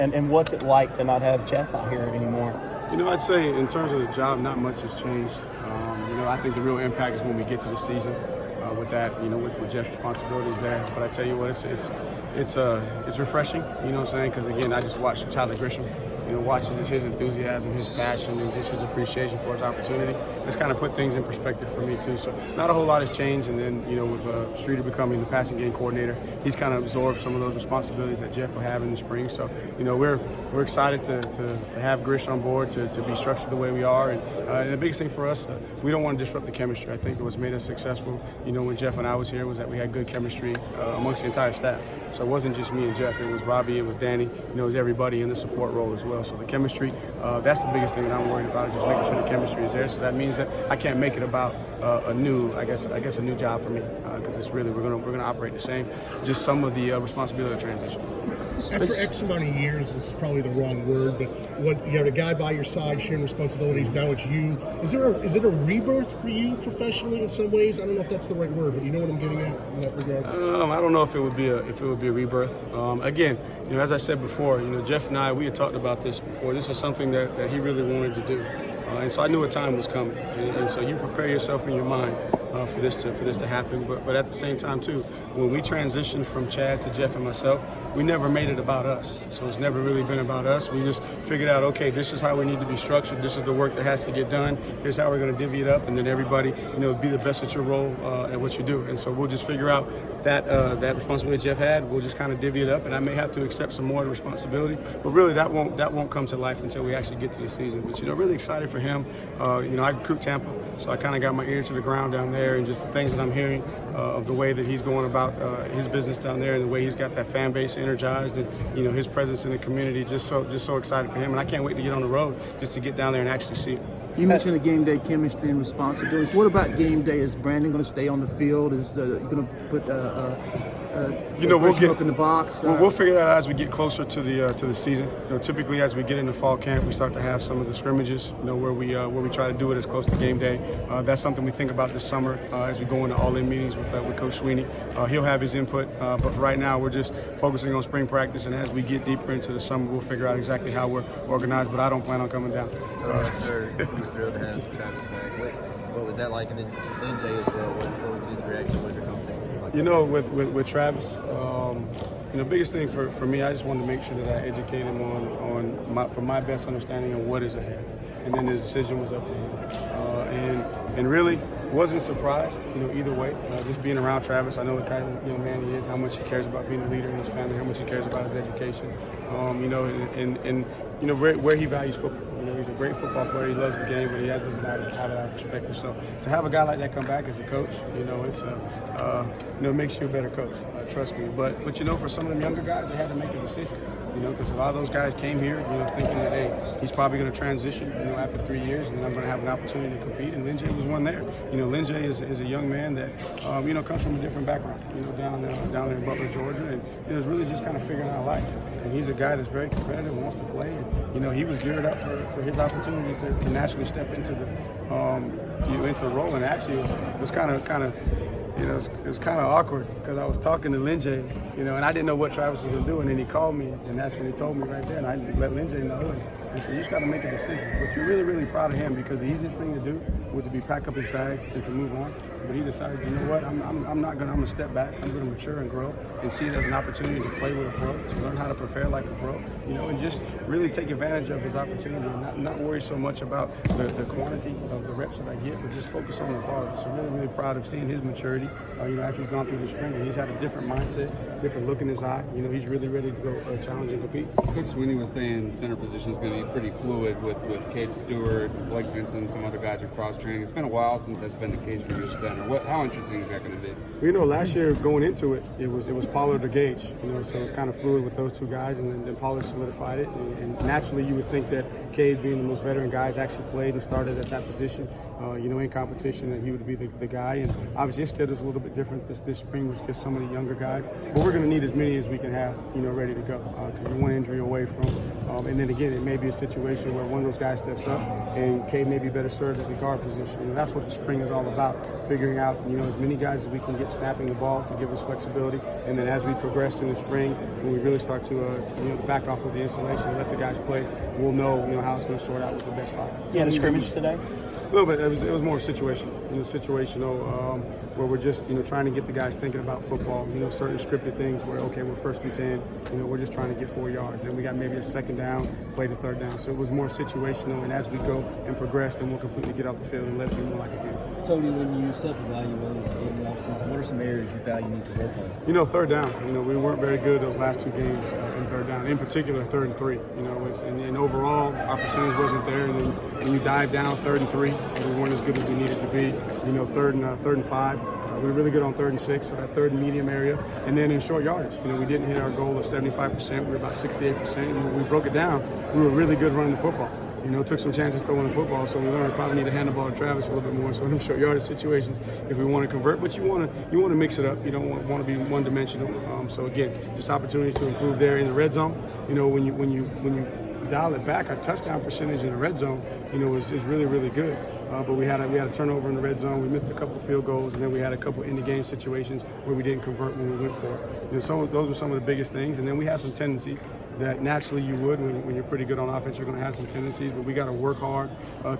And what's it like to not have Jeff out here anymore? You know, I'd say in terms of the job, not much has changed. You know, I think the real impact is when we get to the season. With that, you know, with Jeff's responsibilities there. But I tell you what, it's refreshing. You know what I'm saying? Because again, I just watched Tyler Grisham. You know, watching just his enthusiasm, his passion, and just his appreciation for his opportunity. It's kind of put things in perspective for me too. So not a whole lot has changed. And then, you know, with Streeter becoming the passing game coordinator, he's kind of absorbed some of those responsibilities that Jeff will have in the spring. So, you know, we're excited to have Grish on board, to be structured the way we are. And the biggest thing for us, we don't want to disrupt the chemistry. I think what's made us successful, you know, when Jeff and I was here, was that we had good chemistry amongst the entire staff. So it wasn't just me and Jeff. It was Robbie, it was Danny, you know, it was everybody in the support role as well. So the chemistry, that's the biggest thing that I'm worried about, is just making sure the chemistry is there. So that means that I can't make it about a new job for me, because it's really we're gonna operate the same. Just some of the responsibility of transition. After X amount of years, this is probably the wrong word, but you have a guy by your side sharing responsibilities. Now it's you. Is it a rebirth for you professionally in some ways? I don't know if that's the right word, but you know what I'm getting at in that regard. I don't know if it would be a rebirth. Again, you know, as I said before, you know, Jeff and I, we had talked about this before. This is something that he really wanted to do, and so I knew a time was coming. And so you prepare yourself in your mind for this to happen. But at the same time too, when we transitioned from Chad to Jeff and myself, we never made it about us. So it's never really been about us. We just figured out, okay, this is how we need to be structured. This is the work that has to get done. Here's how we're going to divvy it up, and then everybody, you know, be the best at your role at what you do. And so we'll just figure out that responsibility Jeff had. We'll just kind of divvy it up, and I may have to accept some more of the responsibility. But really, that won't come to life until we actually get to the season. But you know, really excited for him. You know, I recruit Tampa, so I kind of got my ear to the ground down there, and just the things that I'm hearing of the way that he's going about his business down there, and the way he's got that fan base energized, and you know, his presence in the community. Just so excited for him, and I can't wait to get on the road just to get down there and actually see it. You mentioned the game day chemistry and responsibilities. What about game day? Is Brandon going to stay on the field? Is you going to put we'll get up in the box? We'll figure that out as we get closer to the season. You know, typically as we get into fall camp, we start to have some of the scrimmages. You know, where we try to do it as close to game day. That's something we think about this summer as we go into all-in meetings with Coach Sweeney. He'll have his input, but for right now, we're just focusing on spring practice. And as we get deeper into the summer, we'll figure out exactly how we're organized. But I don't plan on coming down. Sir, we're thrilled to have Travis back. What was that like? And then Jay as well. What was his reaction with your conversation? You know, with Travis, you know, biggest thing for me, I just wanted to make sure that I educate him on my best understanding of what is ahead, and then the decision was up to him. And really wasn't surprised, you know, either way. Just being around Travis, I know the kind of young man he is, how much he cares about being a leader in his family, how much he cares about his education. You know, and you know where he values football. You know, he's a great football player. He loves the game, but he doesn't have it out of perspective. So to have a guy like that come back as a coach, you know, it's you know, it makes you a better coach. Trust me. But you know, for some of them younger guys, they had to make a decision. You know, because a lot of those guys came here, you know, thinking that, hey, he's probably going to transition, you know, after 3 years, and then I'm going to have an opportunity to compete. And Lynn J was one there. You know, Lynn J is a young man that, you know, comes from a different background, you know, down there in Butler, Georgia, and it was really just kind of figuring out life. And he's a guy that's very competitive, wants to play. And, you know, he was geared up for his opportunity to naturally step into the, you know, into the role. And actually, it was kind of. You know, it was kind of awkward because I was talking to Lynn J, you know, and I didn't know what Travis was going to do, and then he called me, and that's when he told me right there, and I let Lynn J know. And said, you just got to make a decision. But you're really, really proud of him, because the easiest thing to do would to be pack up his bags and to move on. But he decided, you know what, I'm going to step back. I'm going to mature and grow and see it as an opportunity to play with a pro, to learn how to prepare like a pro, you know, and just really take advantage of his opportunity and not worry so much about the quantity of the reps that I get, but just focus on the quality. So really, really proud of seeing his maturity, you know, as he's gone through the spring, and he's had a different mindset, different look in his eye. You know, he's really ready to go challenge and compete. Coach Sweeney was saying center position is going to be pretty fluid with Cade Stewart, Blake Vincent, some other guys are cross-training. It's been a while since that's been the case for your center. How interesting is that going to be? Well, you know, last year going into it, it was Pollard or Gage. You know, so it's kind of fluid with those two guys, and then Pollard solidified it. And naturally, you would think that Cade, being the most veteran guys, actually played and started at that position. You know, in competition, that he would be the guy. And obviously, his schedule's a little bit different this spring, which gets some of the younger guys. But we're going to need as many as we can have, you know, ready to go. Because we're one injury away from And then again, it may be a situation where one of those guys steps up and Cade may be better served at the guard position. You know, that's what the spring is all about, figuring out, you know, as many guys as we can get snapping the ball to give us flexibility. And then as we progress through the spring, when we really start to you know, back off of the installation and let the guys play, we'll know, you know, how it's going to sort out with the best 5. Yeah, the scrimmage today? A little bit. It was more situational. You know, situational, where we're just, you know, trying to get the guys thinking about football. You know, certain scripted things where, okay, we're 1st and 10. You know, we're just trying to get 4 yards. Then we got maybe a 2nd down, play the 3rd down. So it was more situational. And as we go and progress, then we'll completely get off the field and let it be more like a game. Tony, when you self-evaluate in the offseason, what are some areas you felt you need to work on? You know, 3rd down. You know, we weren't very good those last 2 games in 3rd down. In particular, 3rd and 3. You know, and overall, our percentage wasn't there. And then when you dive down 3rd and 3, we weren't as good as we needed to be. You know, 3rd and 5. We were really good on 3rd and 6, so that 3rd and medium area. And then in short yardage, you know, we didn't hit our goal of 75%. We were about 68%. And when we broke it down, we were really good running the football. You know, took some chances throwing the football, so we learned probably need to hand the ball to Travis a little bit more. So in them short yardage situations, if we want to convert, but you want to mix it up. You don't want to be one dimensional. So again, just opportunity to improve there in the red zone. You know, when you dial it back, our touchdown percentage in the red zone, you know, is really, really good. But we had a turnover in the red zone. We missed a couple field goals, and then we had a couple in the game situations where we didn't convert when we went for it. You know, so those were some of the biggest things. And then we have some tendencies that naturally you would when you're pretty good on offense. You're going to have some tendencies, but we got to work hard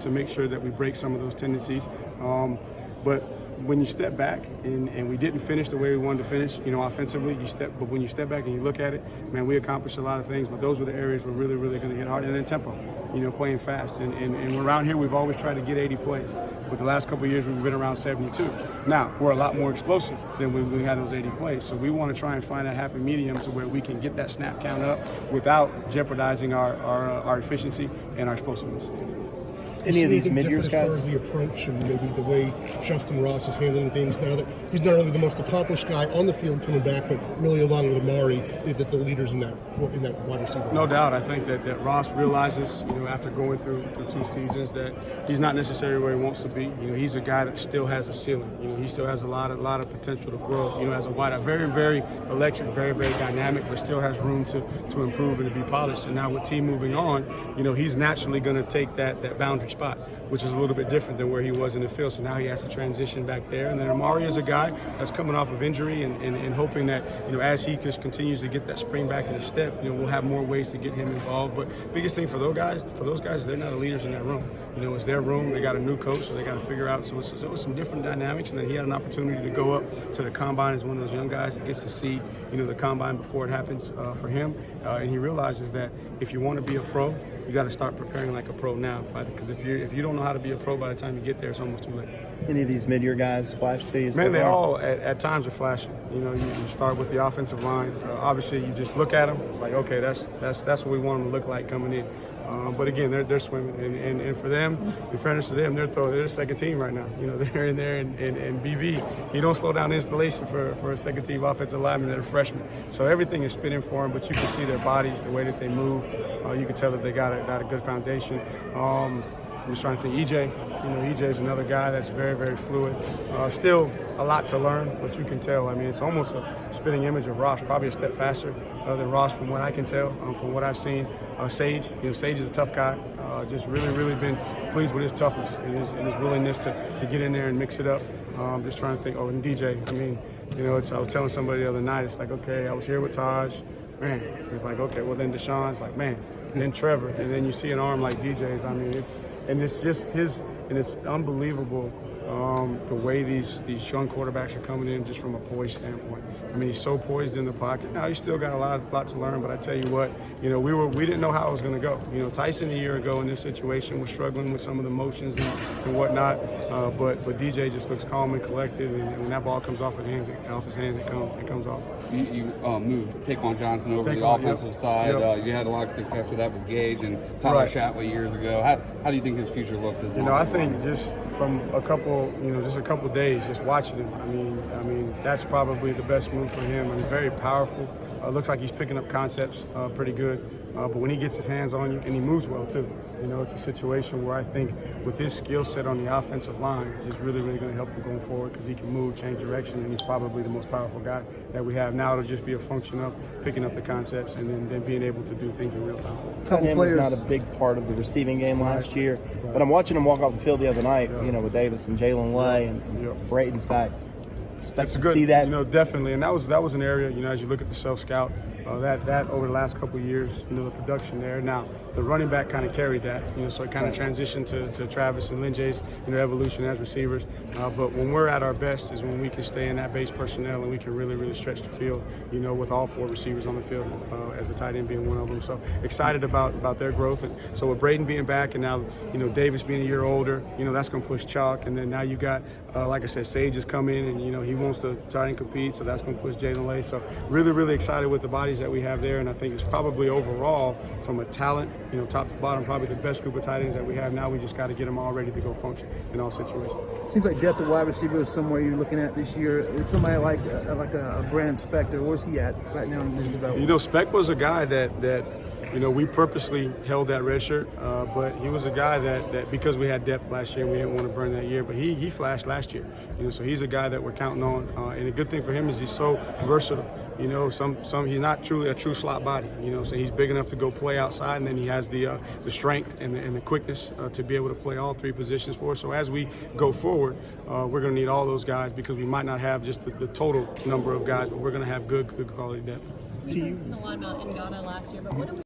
to make sure that we break some of those tendencies. But when you step back and we didn't finish the way we wanted to finish, you know, offensively, but when you step back and you look at it, man, we accomplished a lot of things, but those were the areas we're really, really going to hit hard. And then tempo, you know, playing fast. And around here, we've always tried to get 80 plays. With the last couple of years, we've been around 72. Now, we're a lot more explosive than when we had those 80 plays. So we want to try and find that happy medium to where we can get that snap count up without jeopardizing our efficiency and our explosiveness. Any of these mid-years as far guys? as the approach and maybe the way Justin Ross is handling things now that he's not only the most accomplished guy on the field coming back, but really along with Amari, that the leaders in that wide receiver. No doubt. I think that Ross realizes, you know, after going through 2 seasons, that he's not necessarily where he wants to be. You know, he's a guy that still has a ceiling. You know, he still has a lot of potential to grow. You know, as a wide, very, very electric, very, very dynamic, but still has room to improve and to be polished. And now with T moving on, you know, he's naturally going to take that boundary spot, which is a little bit different than where he was in the field. So now he has to transition back there. And then Amari is a guy that's coming off of injury and hoping that, you know, as he just continues to get that spring back in his step, you know, we'll have more ways to get him involved. But biggest thing for those guys, they're not the leaders in that room. You know, it's their room. They got a new coach, so they got to figure out. So it was some different dynamics. And then he had an opportunity to go up to the combine as one of those young guys that gets to see, you know, the combine before it happens for him. And he realizes that if you want to be a pro, you got to start preparing like a pro now, because if you don't know how to be a pro by the time you get there, it's almost too late. Any of these mid-year guys flash to you? Man, so they far? all at times are flashing. You know, you start with the offensive line. Obviously, you just look at them. It's like, okay, that's what we want them to look like coming in. But again, they're swimming, and for them, in fairness to them, they're the second team right now. You know, they're in there, and BV, he don't slow down the installation for a second team offensive lineman that are freshmen. So everything is spinning for them, but you can see their bodies, the way that they move. You can tell that they got a good foundation. I'm just trying to think, EJ. You know, EJ is another guy that's very, very fluid. Still a lot to learn, but you can tell. I mean, it's almost a spitting image of Ross, probably a step faster than Ross from what I can tell, from what I've seen. Sage, you know, Sage is a tough guy. Just really been pleased with his toughness and his willingness to get in there and mix it up. Just trying to think, and DJ, I mean, you know, I was telling somebody the other night, it's like, okay, I was here with Taj. Man, it's like, okay, well then Deshaun's like, man, and then Trevor, and then you see an arm like DJ's. I mean, it's unbelievable the way these young quarterbacks are coming in just from a poise standpoint. I mean, he's so poised in the pocket. Now, he's still got a lot to learn, but I tell you what, you know, we didn't know how it was going to go. You know, Tyson a year ago in this situation was struggling with some of the motions and whatnot, but DJ just looks calm and collected, and when that ball comes off his hands, it comes off. You moved Taquan Johnson over to the offensive side. Yep. You had a lot of success with that with Gage and Tyler Shatley years ago. How do you think his future looks as You know, I think just from a couple days, just watching him, I mean, that's probably the best move for him. I mean, very powerful, Looks like he's picking up concepts pretty good. But when he gets his hands on you, and he moves well too, it's a situation where I think with his skill set on the offensive line is really, really going to help him going forward because he can move, change direction, and he's probably the most powerful guy that we have. Now it'll just be a function of picking up the concepts and then being able to do things in real time. Him was not a big part of the receiving game last year, but I'm watching him walk off the field the other night, with Davis and Jalen Way and Braden's back. Expect to see that. Definitely, and that was an area, as you look at the self-scout, that over the last couple of years, the production there. Now, the running back kind of carried that, so it kind of transitioned to Travis and Lynn Jay's, evolution as receivers. But when we're at our best is when we can stay in that base personnel and we can really, really stretch the field, with all 4 receivers on the field, as the tight end being one of them. So excited about their growth. And so with Braden being back and now, Davis being a year older, that's going to push chalk. And then now you got, like I said, Sage has come in and, he wants to try and compete. So that's going to push Jalen Lay. So really, really excited with the bodies that we have there. And I think it's probably overall from a talent, top to bottom, probably the best group of tight ends that we have now. We just got to get them all ready to go function in all situations. Seems like depth of wide receiver is somewhere you're looking at this year. Is somebody like a Brandon Spector? Where's he at right now in his development? Speck was a guy that we purposely held that red shirt, but he was a guy that because we had depth last year, we didn't want to burn that year. But he flashed last year, so he's a guy that we're counting on. And the good thing for him is he's so versatile. He's not truly a true slot body. So he's big enough to go play outside, and then he has the strength and the quickness to be able to play all 3 positions for us. So as we go forward, we're going to need all those guys because we might not have just the total number of guys, but we're going to have good quality depth. We heard from the lineman in Ghana last year, but what do we